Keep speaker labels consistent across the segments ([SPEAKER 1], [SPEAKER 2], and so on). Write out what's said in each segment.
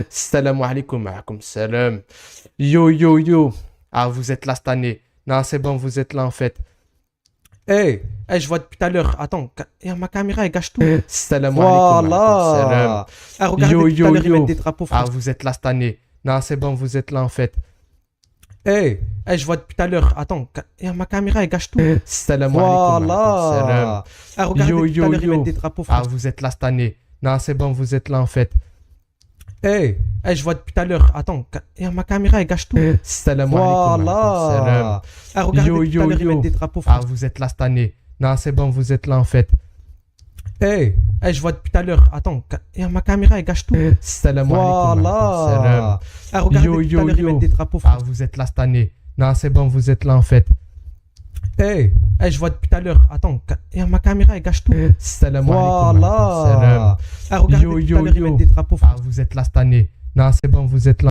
[SPEAKER 1] Salam alaikum, alaikum salam. Yo, yo, yo. Ah, vous êtes là cette année. Non, c'est bon, vous êtes là en fait. Je vois depuis tout à l'heure. Attends, ma caméra, elle gâche tout. Salam alaikum, alaikum salam.
[SPEAKER 2] Voilà. Ah, regardez,
[SPEAKER 1] Yo,
[SPEAKER 2] depuis tout à
[SPEAKER 1] yo,
[SPEAKER 2] l'heure, ils mettent
[SPEAKER 1] yo.
[SPEAKER 2] des drapeaux
[SPEAKER 1] Ah,
[SPEAKER 2] français.
[SPEAKER 1] vous êtes là cette année. Non, c'est bon, vous êtes là en fait. Je vois depuis tout à l'heure. Attends, ma caméra, elle gâche tout. Salam alaikum, alaikum salam.
[SPEAKER 2] Voilà. Ah, regardez,
[SPEAKER 1] Yo,
[SPEAKER 2] depuis tout à
[SPEAKER 1] yo,
[SPEAKER 2] l'heure, ils mettent
[SPEAKER 1] yo.
[SPEAKER 2] des drapeaux
[SPEAKER 1] Ah,
[SPEAKER 2] français.
[SPEAKER 1] vous êtes là cette année. Non, c'est bon, vous êtes là en fait. Je vois depuis tout à l'heure. Attends, ma caméra, elle gâche tout. Salam alaikum, alaikum salam.
[SPEAKER 2] Voilà. Ah, regardez,
[SPEAKER 1] Yo,
[SPEAKER 2] depuis tout à
[SPEAKER 1] yo,
[SPEAKER 2] l'heure, ils mettent
[SPEAKER 1] yo.
[SPEAKER 2] des drapeaux
[SPEAKER 1] Ah,
[SPEAKER 2] français.
[SPEAKER 1] vous êtes là cette année. Non, c'est bon, vous êtes là en fait. Je vois depuis tout à l'heure. Attends, ma caméra, elle gâche tout. Salam alaikum, alaikum salam.
[SPEAKER 2] Voilà. Ah, regardez,
[SPEAKER 1] Yo,
[SPEAKER 2] depuis tout à
[SPEAKER 1] yo,
[SPEAKER 2] l'heure, ils mettent
[SPEAKER 1] yo.
[SPEAKER 2] des drapeaux
[SPEAKER 1] Ah,
[SPEAKER 2] français.
[SPEAKER 1] vous êtes là cette année. Non, c'est bon, vous êtes là en fait. Je vois depuis tout à l'heure. Attends, ma caméra, elle gâche tout. Salam alaikum, alaikum salam.
[SPEAKER 2] Voilà. Ah, regardez,
[SPEAKER 1] Yo,
[SPEAKER 2] depuis tout à
[SPEAKER 1] yo,
[SPEAKER 2] l'heure, ils mettent
[SPEAKER 1] yo.
[SPEAKER 2] des drapeaux
[SPEAKER 1] Ah,
[SPEAKER 2] français.
[SPEAKER 1] vous êtes là cette année. Non, c'est bon, vous êtes là.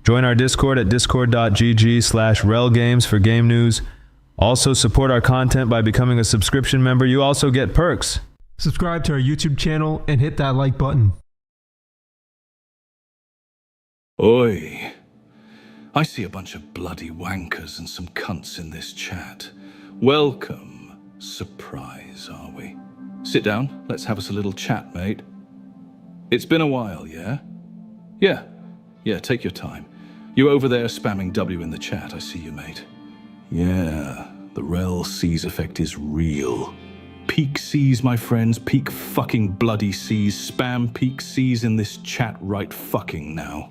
[SPEAKER 2] Join our Discord at discord.gg/rellgames for game news. Also support our content by becoming a subscription member. You also get perks.
[SPEAKER 3] Subscribe to our YouTube channel and hit that like button.
[SPEAKER 4] Oi. I see a bunch of bloody wankers and some cunts in this chat. Welcome. Surprise, are we? Sit down. Let's have us a little chat, mate. It's been a while, yeah? Yeah, take your time. You over there spamming W in the chat, I see you, mate. Yeah, the rell C's effect is real. Peak C's, my friends, peak fucking bloody C's. Spam peak C's in this chat right fucking now.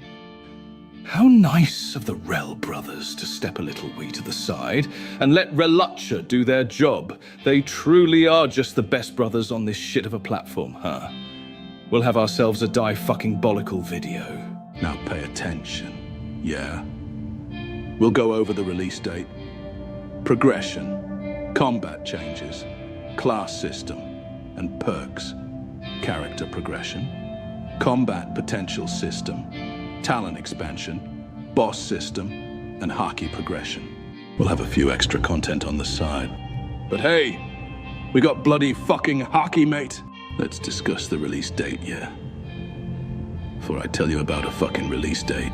[SPEAKER 4] How nice of the Rell brothers to step a little way to the side and let Relutcha do their job. They truly are just the best brothers on this shit of a platform, huh? We'll have ourselves a die fucking bollicle video. Now pay attention, yeah? We'll go over the release date, progression, combat changes, class system, and perks, character progression, combat potential system, talent expansion, boss system, and hockey progression. We'll have a few extra content on the side. But hey, we got bloody fucking hockey, mate. Let's discuss the release date, yeah? Before I tell you about a fucking release date,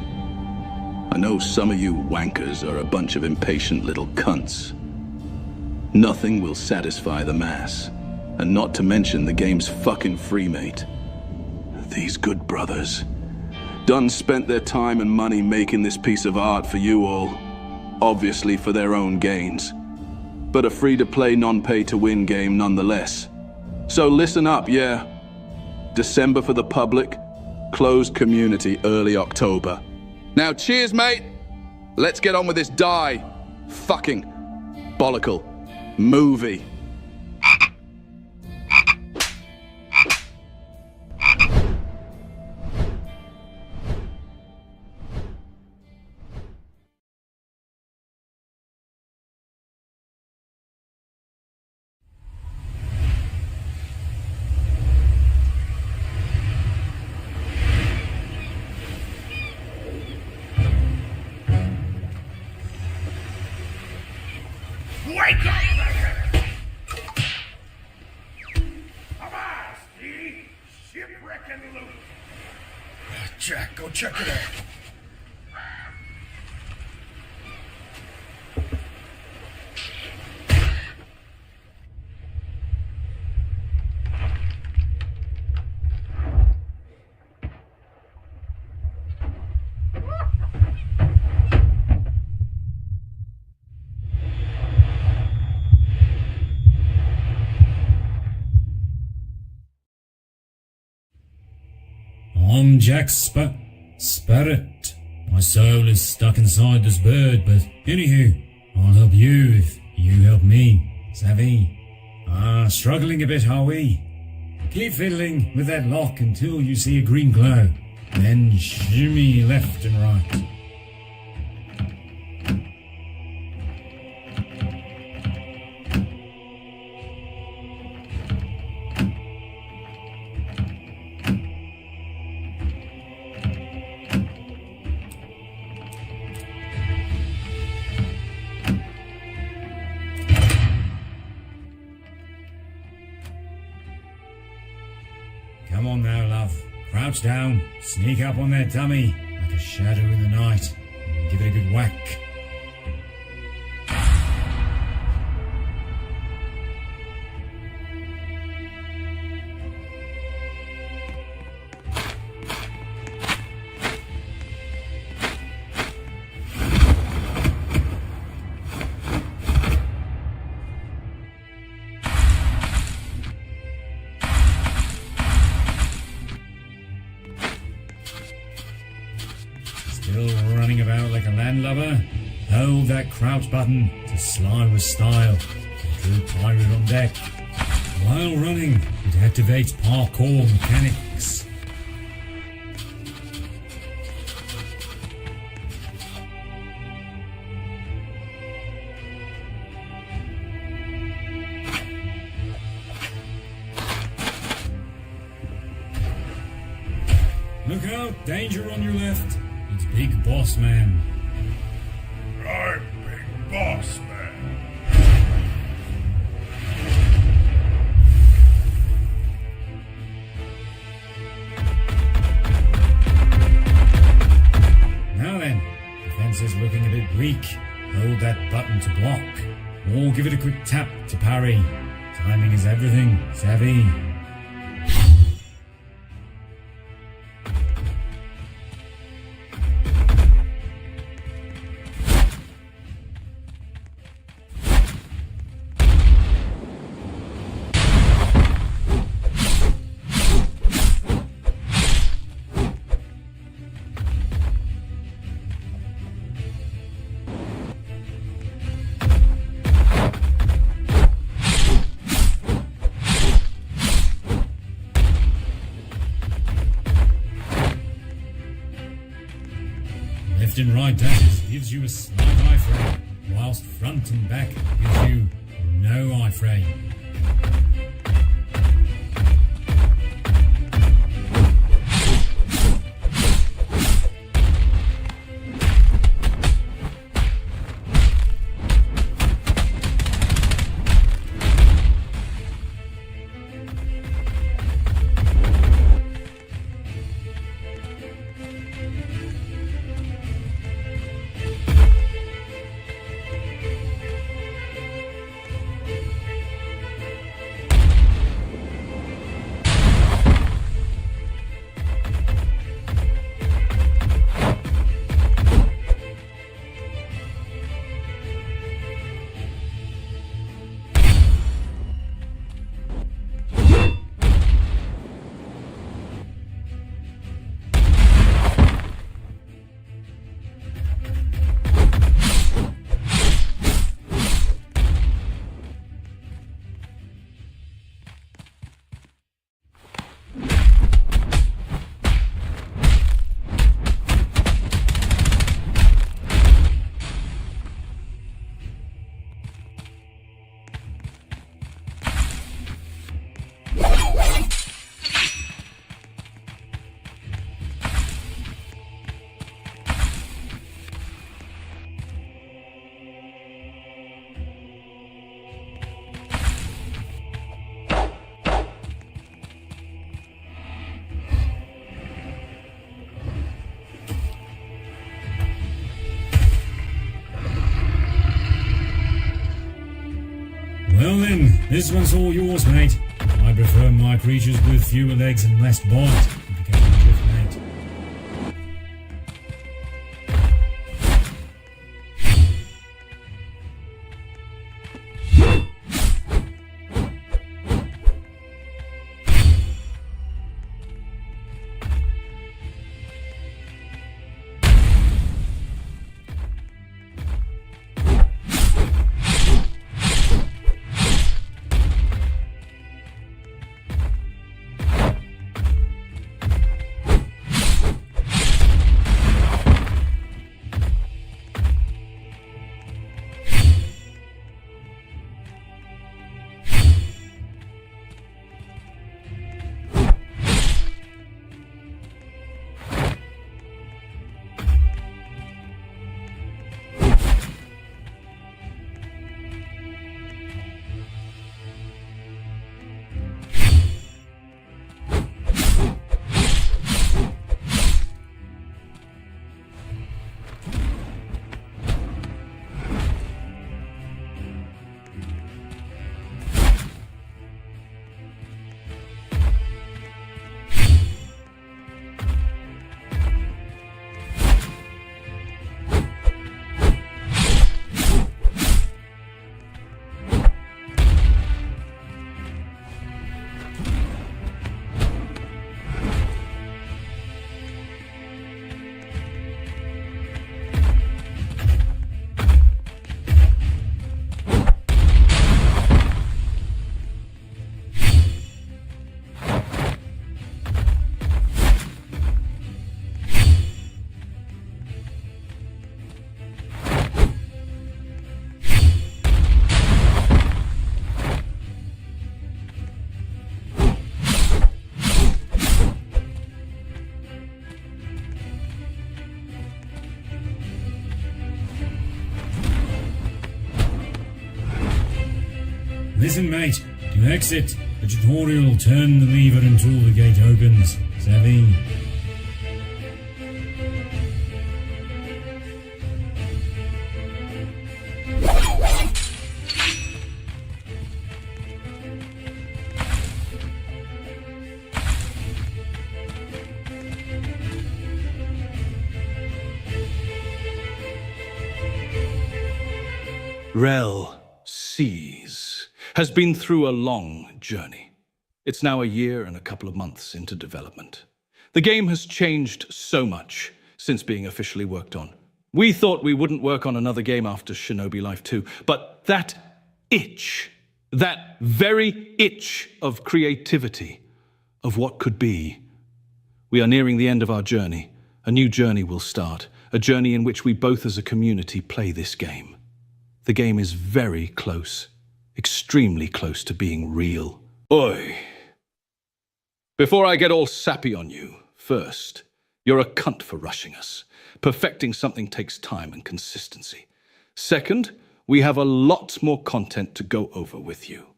[SPEAKER 4] I know some of you wankers are a bunch of impatient little cunts. Nothing will satisfy the mass, and not to mention the game's fucking free, mate. These good brothers done spent their time and money making this piece of art for you all, obviously for their own gains, but a free-to-play, non-pay-to-win game nonetheless. So listen up, yeah? December for the public, closed community early October. Now cheers, mate! Let's get on with this fucking bollicle movie.
[SPEAKER 5] Wake up! Avast, ye shipwreck and loot! Jack, go check it out.
[SPEAKER 6] I'm Jack's spirit. My soul is stuck inside this bird, but anywho, I'll help you if you help me. Savvy? Struggling a bit, are we? Keep fiddling with that lock until you see a green glow. Then shimmy left and right. Come on now, love. Crouch down, sneak up on that dummy like a shadow in the night, and give it a good whack. Still running about like a landlubber? Hold that crouch button to slide with style. True pirate on deck. While running, it activates parkour mechanics. Look out, danger on your left. It's Big Boss Man.
[SPEAKER 5] I'm Big Boss Man.
[SPEAKER 6] Now then, defense is looking a bit weak. Hold that button to block, or give it a quick tap to parry. Timing is everything, savvy? Left and right dashes gives you a slight iframe, whilst front and back gives you no iframe. Well then, this one's all yours, mate. I prefer my creatures with fewer legs and less bite. If you get my drift, mate. Listen, mate. To exit, the tutorial, turn the lever until the gate opens. Savvy?
[SPEAKER 4] Rell Seas has been through a long journey. It's now a year and a couple of months into development. The game has changed so much since being officially worked on. We thought we wouldn't work on another game after Shinobi Life 2, but that very itch of creativity, of what could be. We are nearing the end of our journey. A new journey will start, a journey in which we both as a community play this game. The game is very close, extremely close to being real. Oi! Before I get all sappy on you, first, you're a cunt for rushing us. Perfecting something takes time and consistency. Second, we have a lot more content to go over with you.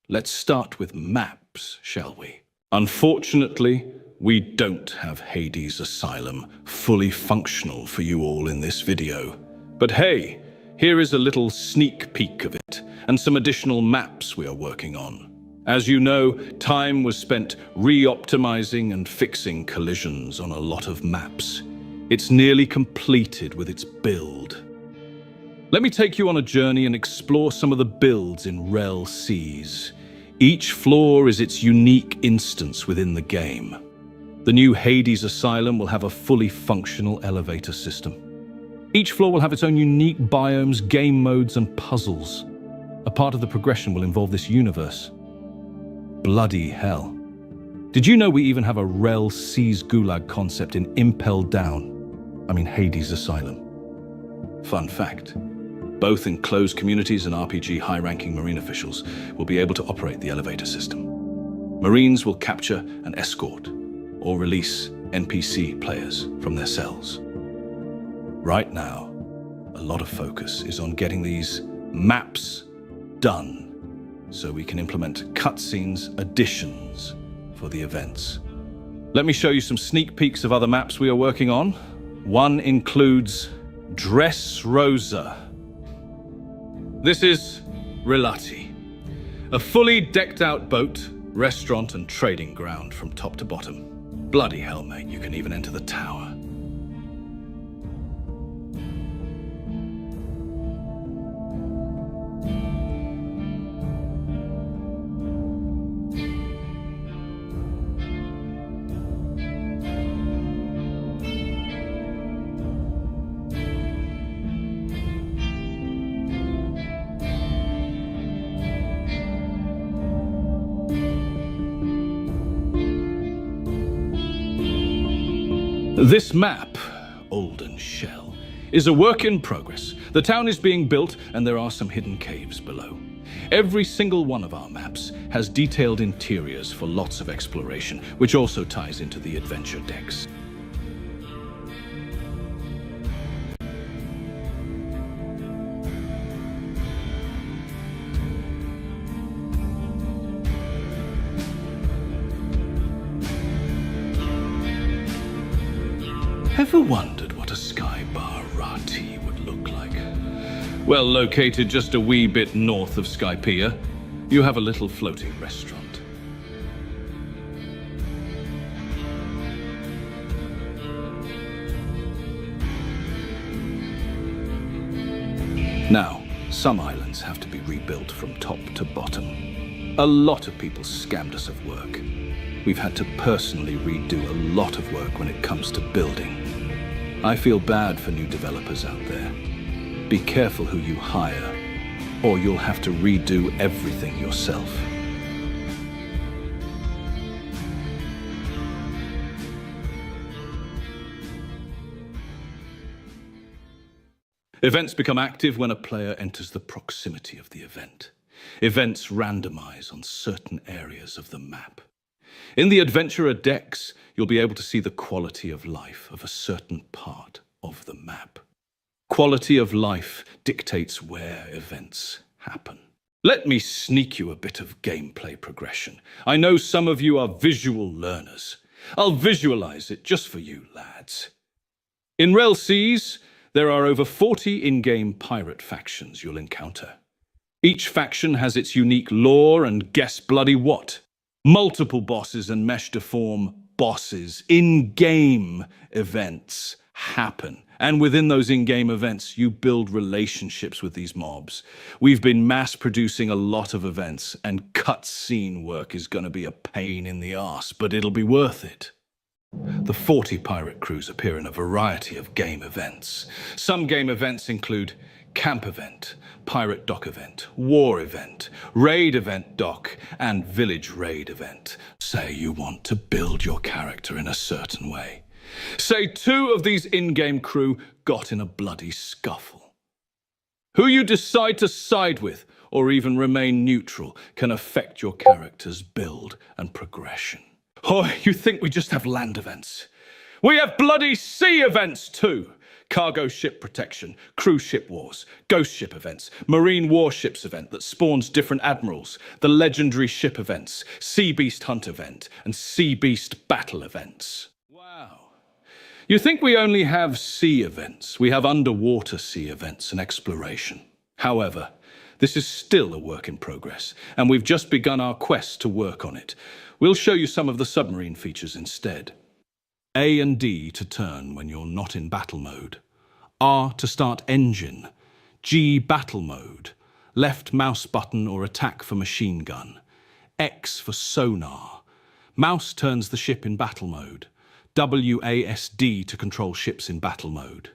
[SPEAKER 4] Let's start with maps, shall we? Unfortunately, we don't have Hades Asylum fully functional for you all in this video. But hey, here is a little sneak peek of it, and some additional maps we are working on. As you know, time was spent re-optimizing and fixing collisions on a lot of maps. It's nearly completed with its build. Let me take you on a journey and explore some of the builds in Rell Seas. Each floor is its unique instance within the game. The new Hades Asylum will have a fully functional elevator system. Each floor will have its own unique biomes, game modes, and puzzles. A part of the progression will involve this universe. Bloody hell. Did you know we even have a Rell Seas Gulag concept in Hades Asylum? Fun fact. Both enclosed communities and RPG high-ranking Marine officials will be able to operate the elevator system. Marines will capture and escort or release NPC players from their cells. Right now, a lot of focus is on getting these maps done so we can implement cutscenes, additions for the events. Let me show you some sneak peeks of other maps we are working on. One includes Dressrosa. This is Relati, a fully decked out boat, restaurant and trading ground from top to bottom. Bloody hell, mate, you can even enter the tower. This map, Olden Shell, is a work in progress. The town is being built and there are some hidden caves below. Every single one of our maps has detailed interiors for lots of exploration, which also ties into the adventure decks. Ever wondered what a sky bar Rati would look like? Well, located just a wee bit north of Skypiea, you have a little floating restaurant. Now, some islands have to be rebuilt from top to bottom. A lot of people scammed us of work. We've had to personally redo a lot of work when it comes to building. I feel bad for new developers out there. Be careful who you hire, or you'll have to redo everything yourself. Events become active when a player enters the proximity of the event. Events randomize on certain areas of the map. In the Adventurer decks, you'll be able to see the quality of life of a certain part of the map. Quality of life dictates where events happen. Let me sneak you a bit of gameplay progression. I know some of you are visual learners. I'll visualize it just for you, lads. In rell Seas, there are over 40 in-game pirate factions you'll encounter. Each faction has its unique lore and guess bloody what. Multiple bosses and mesh to form bosses. In-game events happen. And within those in-game events, you build relationships with these mobs. We've been mass-producing a lot of events, and cutscene work is going to be a pain in the arse, but it'll be worth it. The 40 pirate crews appear in a variety of game events. Some game events include Camp Event, Pirate Dock Event, War Event, Raid Event Dock, and Village Raid Event. Say you want to build your character in a certain way. Say 2 of these in-game crew got in a bloody scuffle. Who you decide to side with, or even remain neutral, can affect your character's build and progression. Oh, you think we just have land events? We have bloody sea events too! Cargo ship protection, cruise ship wars, ghost ship events, marine warships event that spawns different admirals, the legendary ship events, sea beast hunt event, and sea beast battle events. Wow. You think we only have sea events? We have underwater sea events and exploration. However, this is still a work in progress, and we've just begun our quest to work on it. We'll show you some of the submarine features instead. A and D to turn when you're not in battle mode. R to start engine. G battle mode. Left mouse button or attack for machine gun. X for sonar. Mouse turns the ship in battle mode. WASD to control ships in battle mode.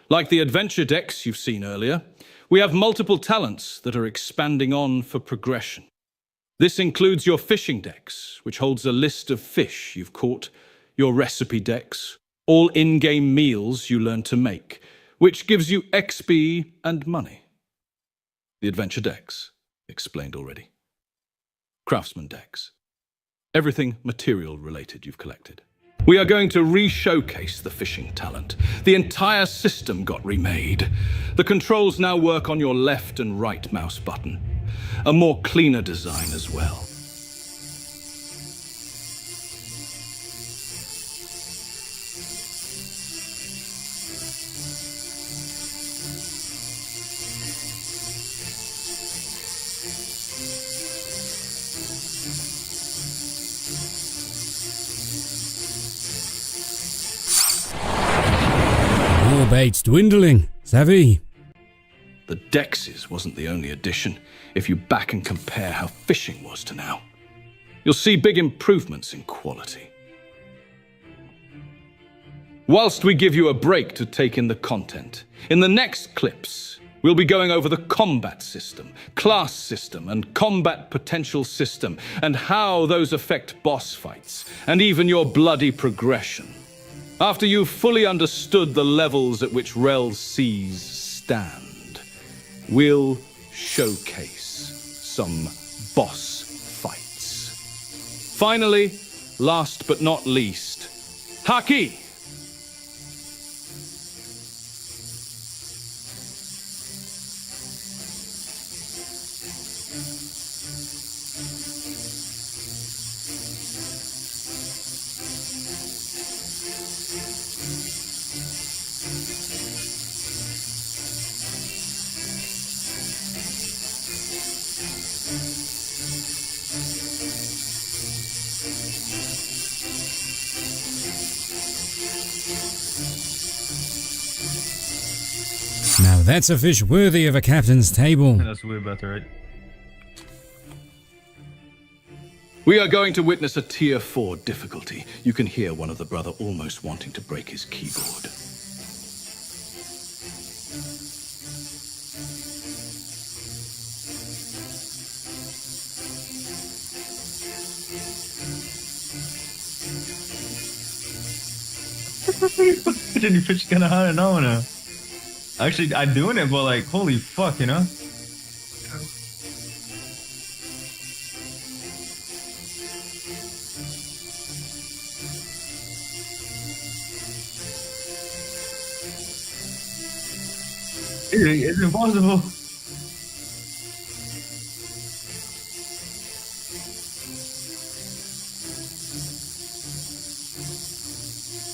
[SPEAKER 4] Like the adventure decks you've seen earlier, we have multiple talents that are expanding on for progression. This includes your fishing decks, which holds a list of fish you've caught, your recipe decks, all in-game meals you learn to make, which gives you XP and money. The adventure decks, explained already. Craftsman decks. Everything material related you've collected. We are going to re-showcase the fishing talent. The entire system got remade. The controls now work on your left and right mouse button. A more cleaner design as well.
[SPEAKER 6] More bait's dwindling, savvy?
[SPEAKER 4] The Dexes wasn't the only addition, if you back and compare how fishing was to now. You'll see big improvements in quality. Whilst we give you a break to take in the content, in the next clips, we'll be going over the combat system, class system, and combat potential system, and how those affect boss fights, and even your bloody progression. After you've fully understood the levels at which rell Seas stand, we'll showcase some boss fights. Finally, last but not least, Haki!
[SPEAKER 6] Now that's a fish worthy of a captain's table.
[SPEAKER 2] That's way better, right?
[SPEAKER 4] We are going to witness a tier 4 difficulty. You can hear one of the brother almost wanting to break his keyboard.
[SPEAKER 2] Any fish kind of hard now, no? Actually, I'm doing it, but like, holy fuck, you know? It's impossible.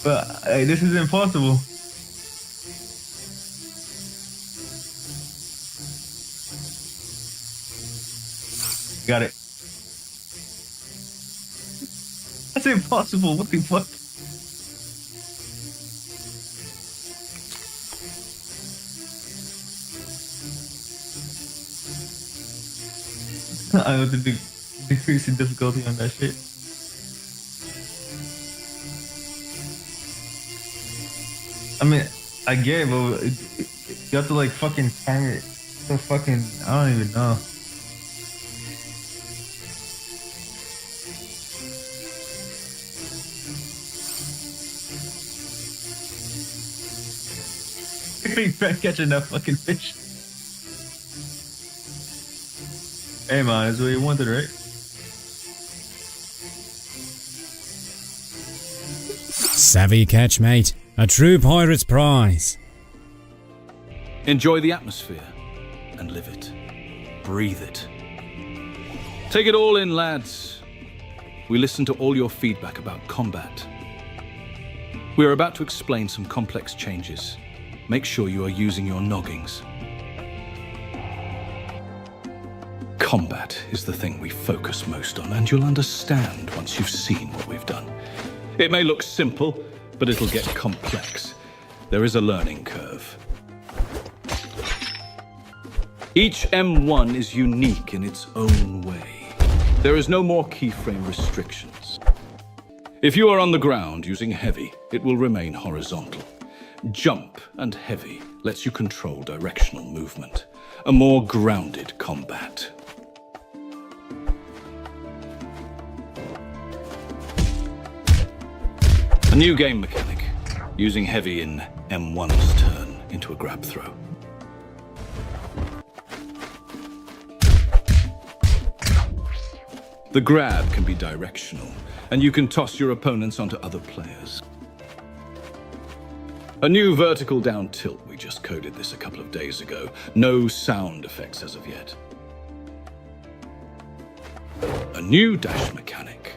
[SPEAKER 2] But this is impossible. Got it. That's impossible. What the fuck? I want to decrease in difficulty on that shit. I mean, I get it, but you have to like fucking time it. So fucking, I don't even know. You can't catch enough fucking fish. Hey man, that's what you wanted, right?
[SPEAKER 6] Savvy catch, mate. A true pirate's prize.
[SPEAKER 4] Enjoy the atmosphere and live it. Breathe it. Take it all in, lads. We listened to all your feedback about combat. We are about to explain some complex changes. Make sure you are using your noggings. Combat is the thing we focus most on, and you'll understand once you've seen what we've done. It may look simple, but it'll get complex. There is a learning curve. Each M1 is unique in its own way. There is no more keyframe restrictions. If you are on the ground using heavy, it will remain horizontal. Jump and heavy lets you control directional movement. A more grounded combat. A new game mechanic, using heavy in M1's turn into a grab throw. The grab can be directional, and you can toss your opponents onto other players. A new vertical down tilt, we just coded this a couple of days ago. No sound effects as of yet. A new dash mechanic.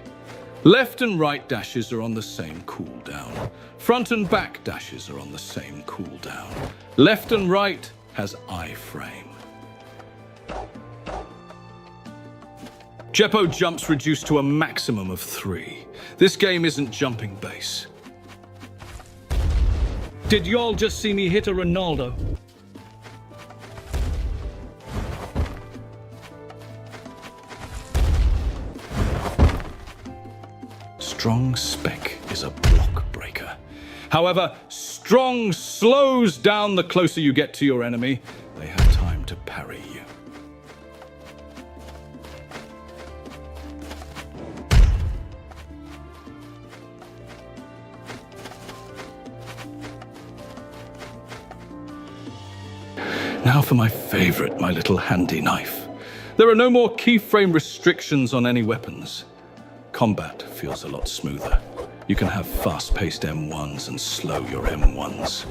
[SPEAKER 4] Left and right dashes are on the same cooldown. Front and back dashes are on the same cooldown. Left and right has iframe. Jeppo jumps reduced to a maximum of 3. This game isn't jumping base. Did y'all just see me hit a Ronaldo? Strong spec is a block breaker. However, strong slows down the closer you get to your enemy. They have time to parry you. Now for my favorite, my little handy knife. There are no more keyframe restrictions on any weapons. Combat feels a lot smoother. You can have fast-paced M1s and slow your M1s.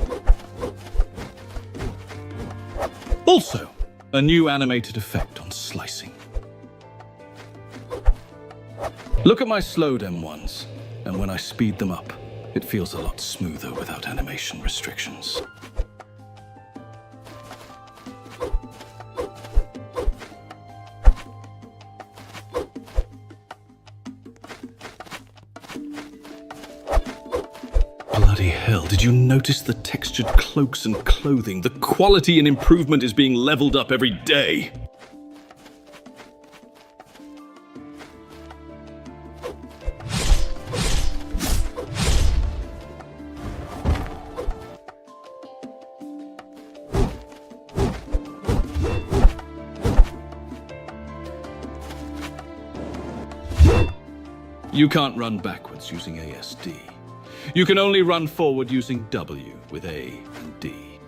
[SPEAKER 4] Also, a new animated effect on slicing. Look at my slowed M1s, and when I speed them up, it feels a lot smoother without animation restrictions. Bloody hell, did you notice the textured cloaks and clothing? The quality and improvement is being leveled up every day. You can't run backwards using ASD. You can only run forward using W with A and D.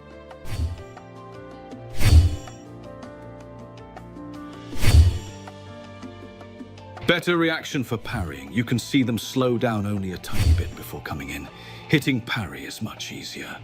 [SPEAKER 4] Better reaction for parrying. You can see them slow down only a tiny bit before coming in. Hitting parry is much easier.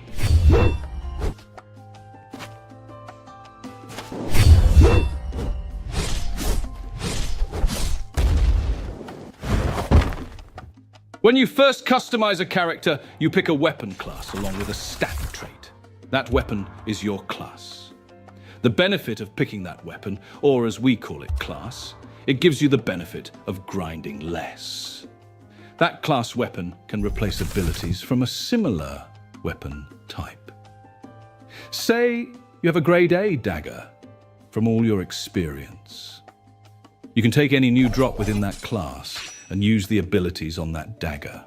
[SPEAKER 4] When you first customize a character, you pick a weapon class along with a stat trait. That weapon is your class. The benefit of picking that weapon, or as we call it, class, it gives you the benefit of grinding less. That class weapon can replace abilities from a similar weapon type. Say you have a grade A dagger from all your experience. You can take any new drop within that class and use the abilities on that dagger.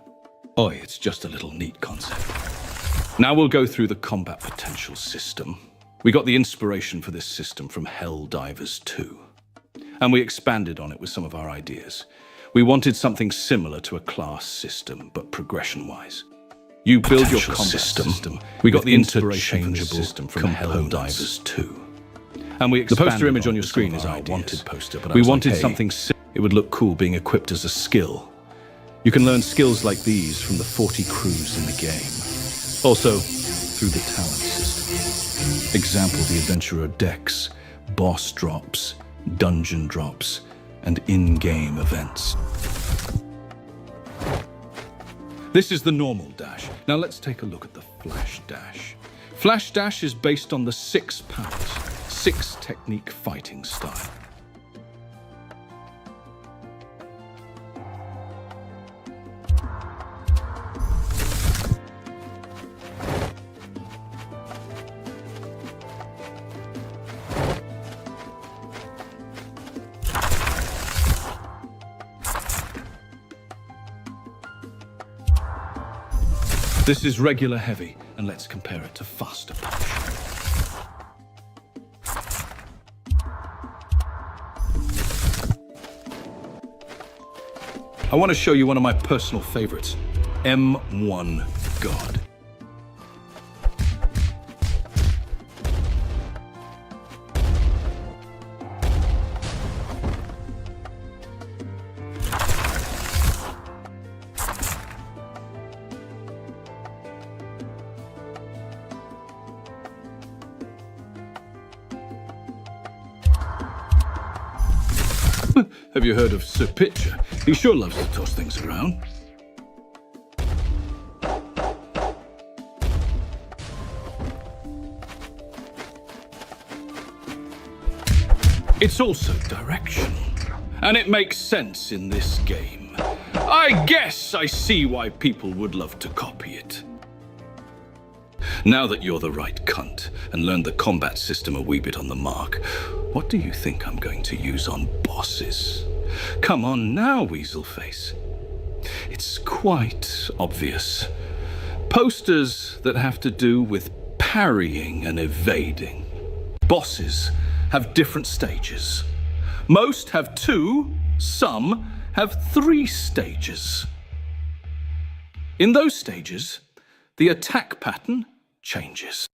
[SPEAKER 4] Oi, it's just a little neat concept. Now we'll go through the combat potential system. We got the inspiration for this system from Helldivers 2, and we expanded on it with some of our ideas. We wanted something similar to a class system, but progression-wise. You build your combat system. We got the inspiration for this system from Helldivers 2. And we expanded. The poster image on your screen is our wanted poster, but we wanted something it would look cool being equipped as a skill. You can learn skills like these from the 40 crews in the game. Also, through the talent system. Example, the Adventurer Dex, boss drops, dungeon drops, and in-game events. This is the normal dash. Now let's take a look at the Flash Dash. Flash Dash is based on the 6 powers, 6 technique fighting style. This is regular heavy, and let's compare it to faster punch. I want to show you one of my personal favorites, M1 God. Have you heard of Sir Pitcher? He sure loves to toss things around. It's also directional, and it makes sense in this game. I guess I see why people would love to copy it. Now that you're the right cunt and learned the combat system a wee bit on the mark, what do you think I'm going to use on bosses? Come on now, Weaselface. It's quite obvious. Posters that have to do with parrying and evading. Bosses have different stages. Most have 2, some have 3 stages. In those stages, the attack pattern changes.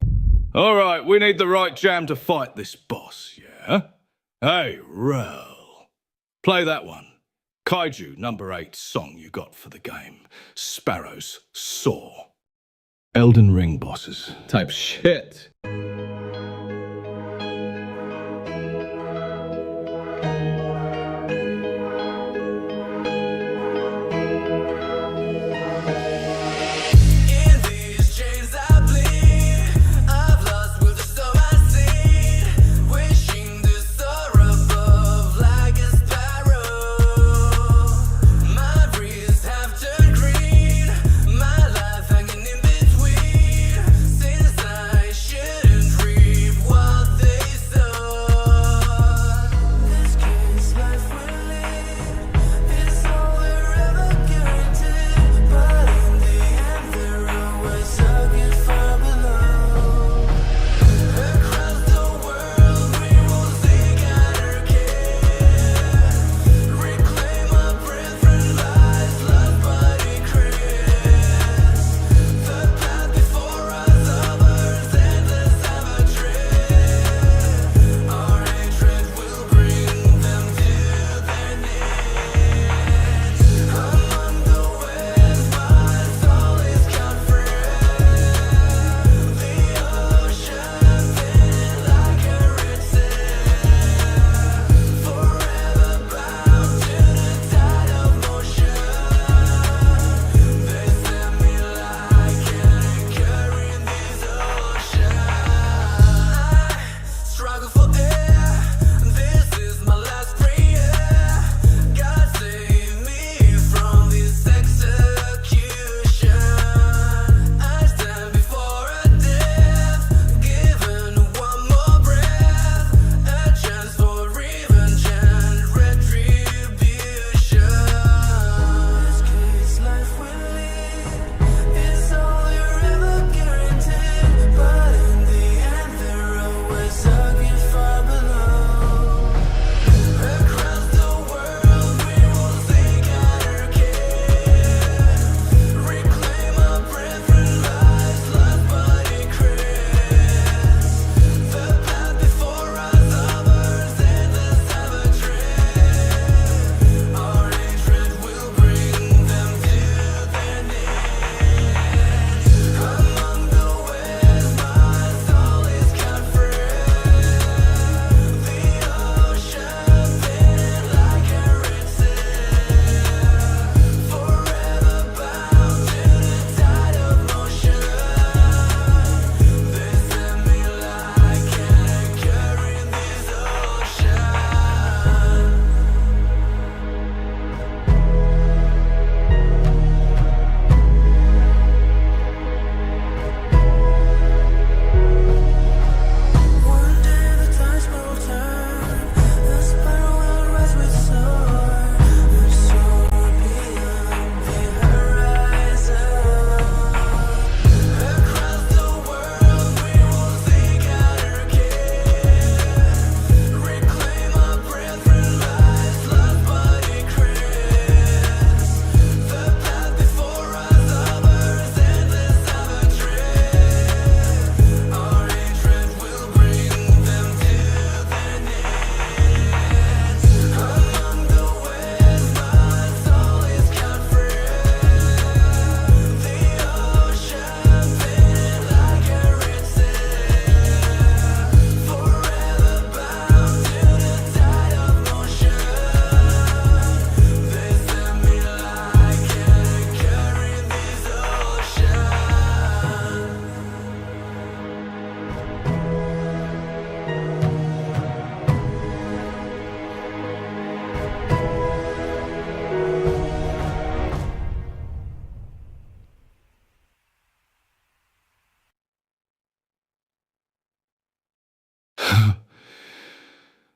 [SPEAKER 4] All right, we need the right jam to fight this boss, yeah? Hey, rell. Play that one. Kaiju number 8 song you got for the game. Sparrow's Saw. Elden Ring bosses type shit.
[SPEAKER 7] Should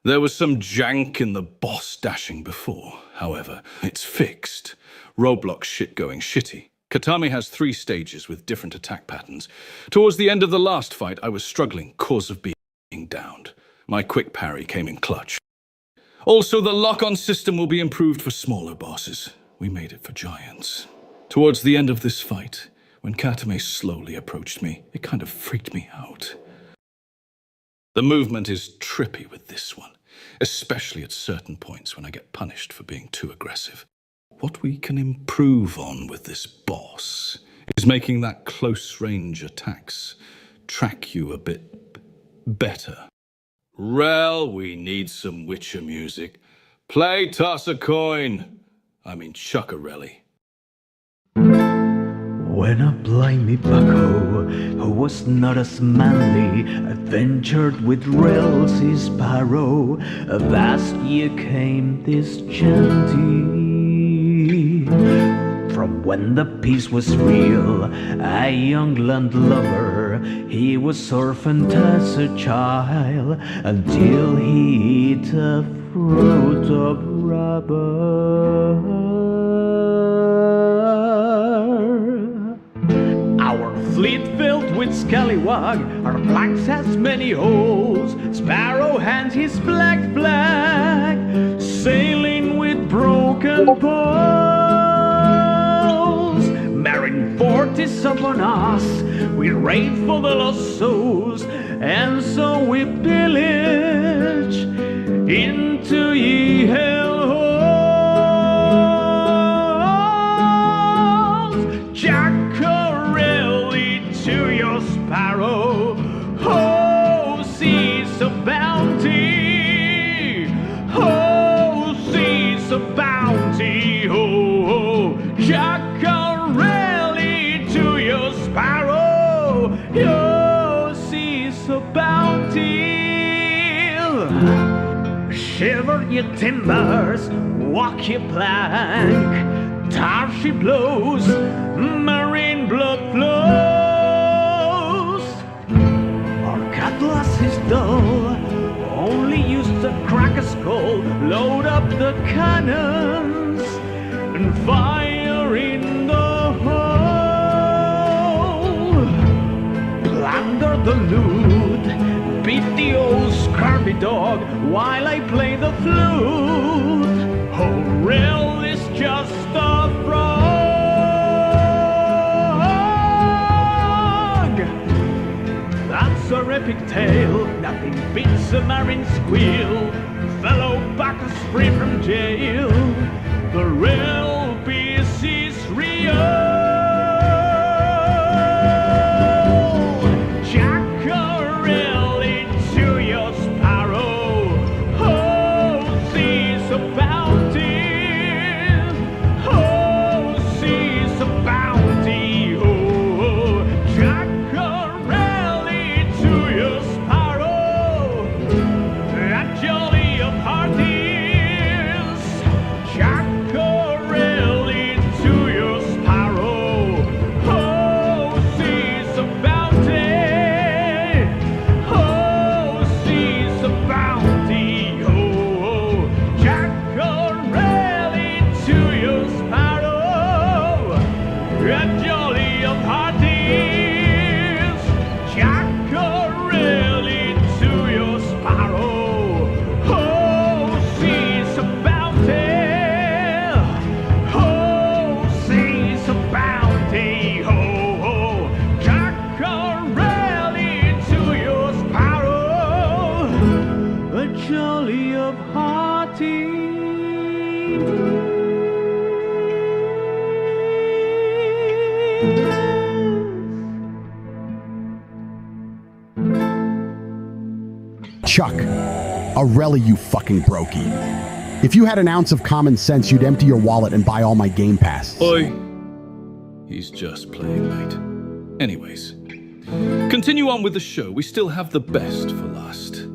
[SPEAKER 4] There was some jank in the boss dashing before. However, it's fixed. Roblox shit going shitty. Katami has 3 stages with different attack patterns. Towards the end of the last fight, I was struggling, cause of being downed. My quick parry came in clutch. Also, the lock-on system will be improved for smaller bosses. We made it for giants. Towards the end of this fight, when Katame slowly approached me, it kind of freaked me out. The movement is trippy with this one, especially at certain points when I get punished for being too aggressive. What we can improve on with this boss is making that close-range attacks track you a bit better. Rell, we need some Witcher music. Play Toss a Coin. I mean, chuck a relly.
[SPEAKER 7] When a blimey bucko, who was not as manly, adventured with rails his sparrow, a vast year came this chanty. From when the peace was real, a young landlubber, he was orphaned as a child, until he ate a fruit of rubber. Our fleet filled with scallywag, our flags has many holes. Sparrow hands his black flag, sailing with broken poles. Marine fort is upon us, we raid for the lost souls, and so we pillage into ye hellholes. To your sparrow, oh, seize a bounty, oh, seize a bounty, oh, Jackarelli to your sparrow, oh, seize a bounty. Shiver your timbers, walk your plank, tar she blows, marine blood flows. Cutlass is dull, only used to crack a skull. Load up the cannons and fire in the hole. Plunder the loot, beat the old scurvy dog while I play the flute. Oh, Rell is just a frog. That's a epic tale, nothing beats a marine squeal. Fellow backers free from jail, the real peace is real. Jackarelli to your sparrow, oh, seize a bounty, oh, seize a bounty, oh, Jackarelli to your sparrow, that jolly of hearties, Jackarelli to your sparrow, oh, seize a bounty, oh, seize a bounty, oh, Jackarelli to your sparrow, that jolly of hearties, Jackarelli to your sparrow, oh, seize a bounty, oh, seize a bounty, oh, Jackarelli to your sparrow, a jolly of
[SPEAKER 8] Chuck, a relly, you fucking brokey. If you had an ounce of common sense, you'd empty your wallet and buy all my game passes.
[SPEAKER 4] Oi. He's just playing, mate. Anyways, continue on with the show. We still have the best for last.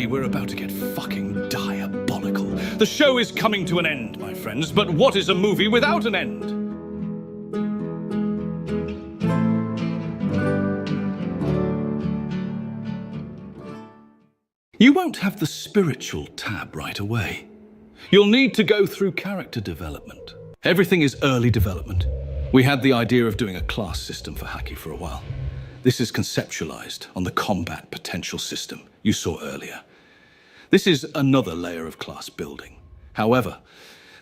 [SPEAKER 4] me, we're about to get fucking diabolical. The show is coming to an end, my friends, but what is a movie without an end? You won't have the spiritual tab right away. You'll need to go through character development. Everything is early development. We had the idea of doing a class system for Haki for a while. This is conceptualized on the combat potential system you saw earlier. This is another layer of class building. However,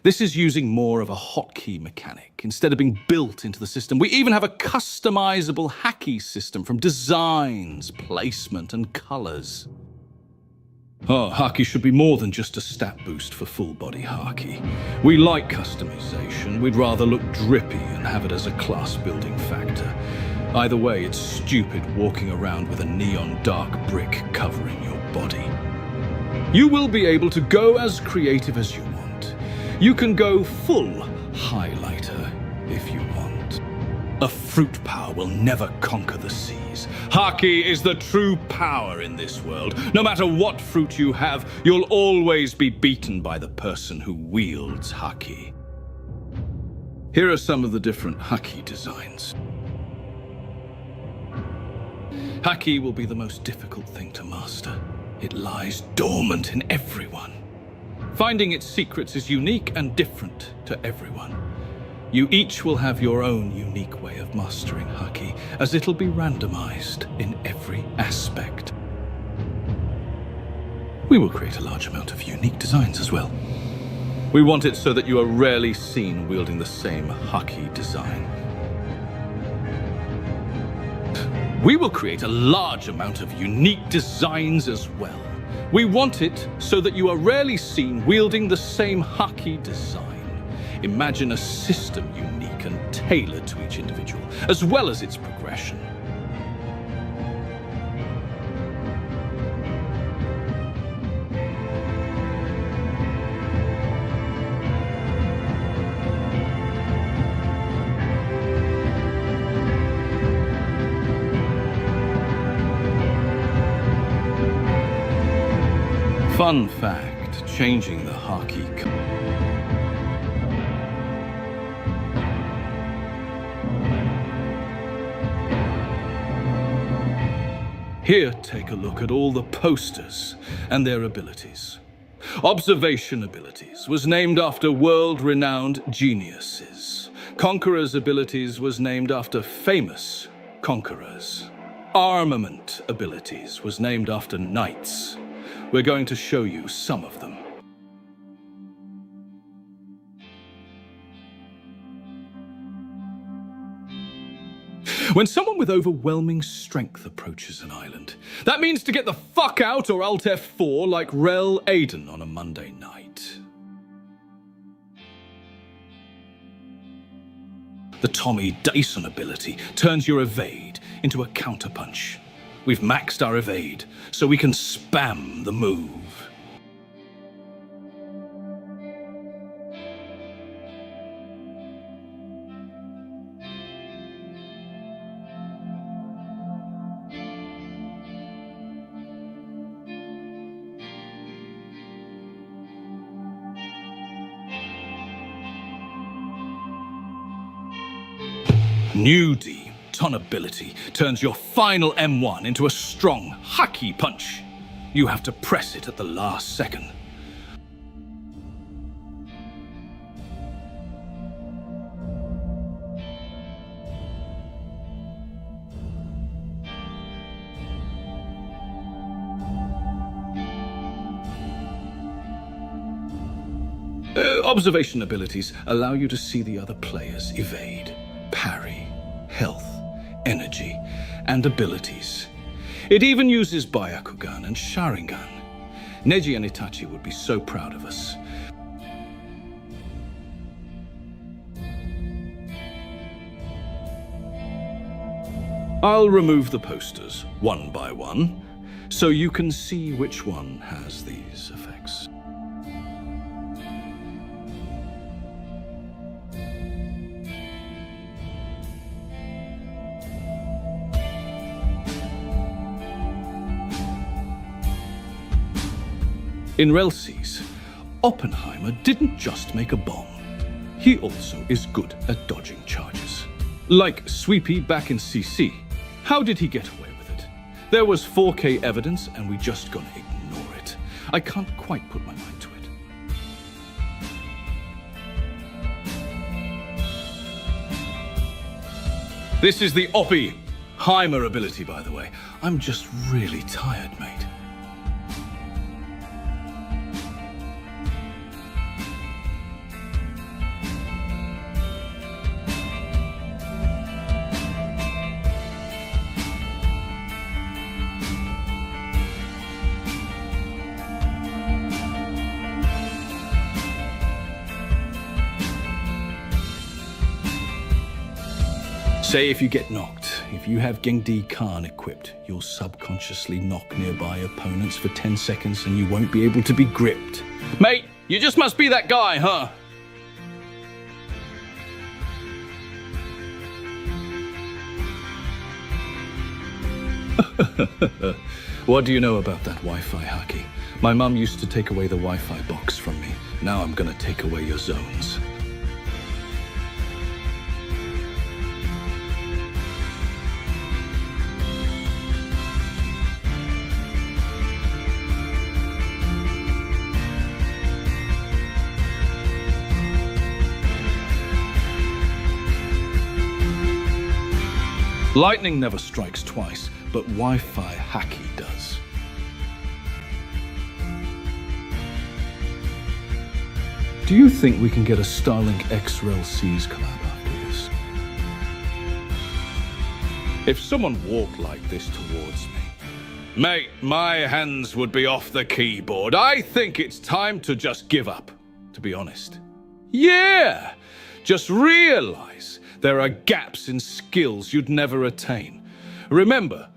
[SPEAKER 4] this is using more of a hotkey mechanic instead of being built into the system. We even have a customizable Haki system from designs, placement, and colors. Oh, Haki should be more than just a stat boost for full-body Haki. We like customization. We'd rather look drippy and have it as a class-building factor. Either way, it's stupid walking around with a neon dark brick covering your body. You will be able to go as creative as you want. You can go full highlighter if you want. A fruit power will never conquer the seas. Haki is the true power in this world. No matter what fruit you have, you'll always be beaten by the person who wields Haki. Here are some of the different Haki designs. Haki will be the most difficult thing to master. It lies dormant in everyone. Finding its secrets is unique and different to everyone. You each will have your own unique way of mastering Haki, as it'll be randomized in every aspect. We will create a large amount of unique designs as well. We want it so that you are rarely seen wielding the same Haki design. We will create a large amount of unique designs as well. We want it so that you are rarely seen wielding the same Haki design. Imagine a system unique and tailored to each individual, as well as its progression. Fun fact, changing the Haki. Here, take a look at all the posters and their abilities. Observation abilities was named after world-renowned geniuses. Conqueror's abilities was named after famous conquerors. Armament abilities was named after knights. We're going to show you some of them. When someone with overwhelming strength approaches an island, that means to get the fuck out or Alt F4 like Rell Aiden on a Monday night. The Tommy Dyson ability turns your evade into a counterpunch. We've maxed our evade, so we can spam the move. New D, Ton ability, turns your final M1 into a strong Haki punch. You have to press it at the last second. Observation abilities allow you to see the other players evade, parry, health, energy, and abilities. It even uses Byakugan and Sharingan. Neji and Itachi would be so proud of us. I'll remove the posters one by one, so you can see which one has these effects. In rell C's, Oppenheimer didn't just make a bomb. He also is good at dodging charges. Like Sweepy back in CC. How did he get away with it? There was 4K evidence and we just gonna ignore it. I can't quite put my mind to it. This is the Oppenheimer ability, by the way. I'm just really tired, mate. Say if you get knocked, if you have Gengdi Khan equipped, you'll subconsciously knock nearby opponents for 10 seconds and you won't be able to be gripped. Mate, you just must be that guy, huh? What do you know about that Wi-Fi hacky? My mum used to take away the Wi-Fi box from me. Now I'm gonna take away your zones. Lightning never strikes twice, but Wi-Fi hacky does. Do you think we can get a Starlink X rell C's collab after this? If someone walked like this towards me, mate, my hands would be off the keyboard. I think it's time to just give up, to be honest. Yeah! Just realize there are gaps in skills you'd never attain. Remember,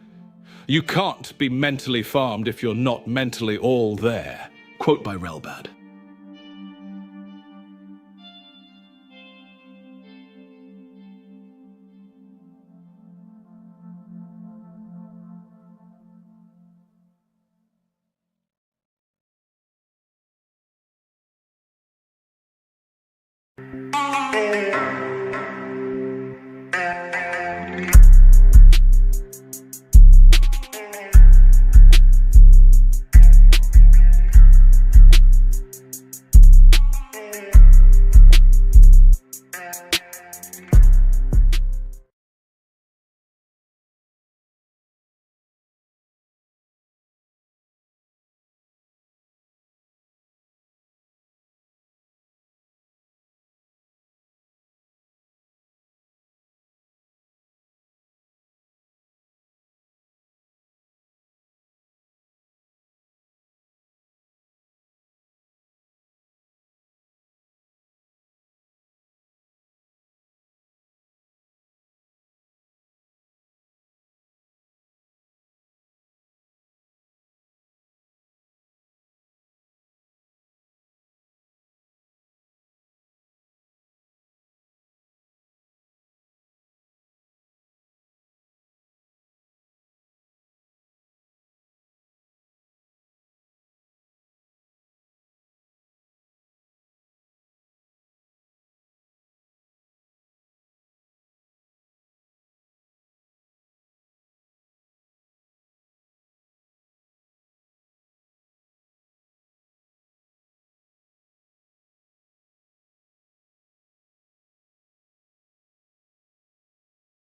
[SPEAKER 4] you can't be mentally farmed if you're not mentally all there. Quote by Relbad.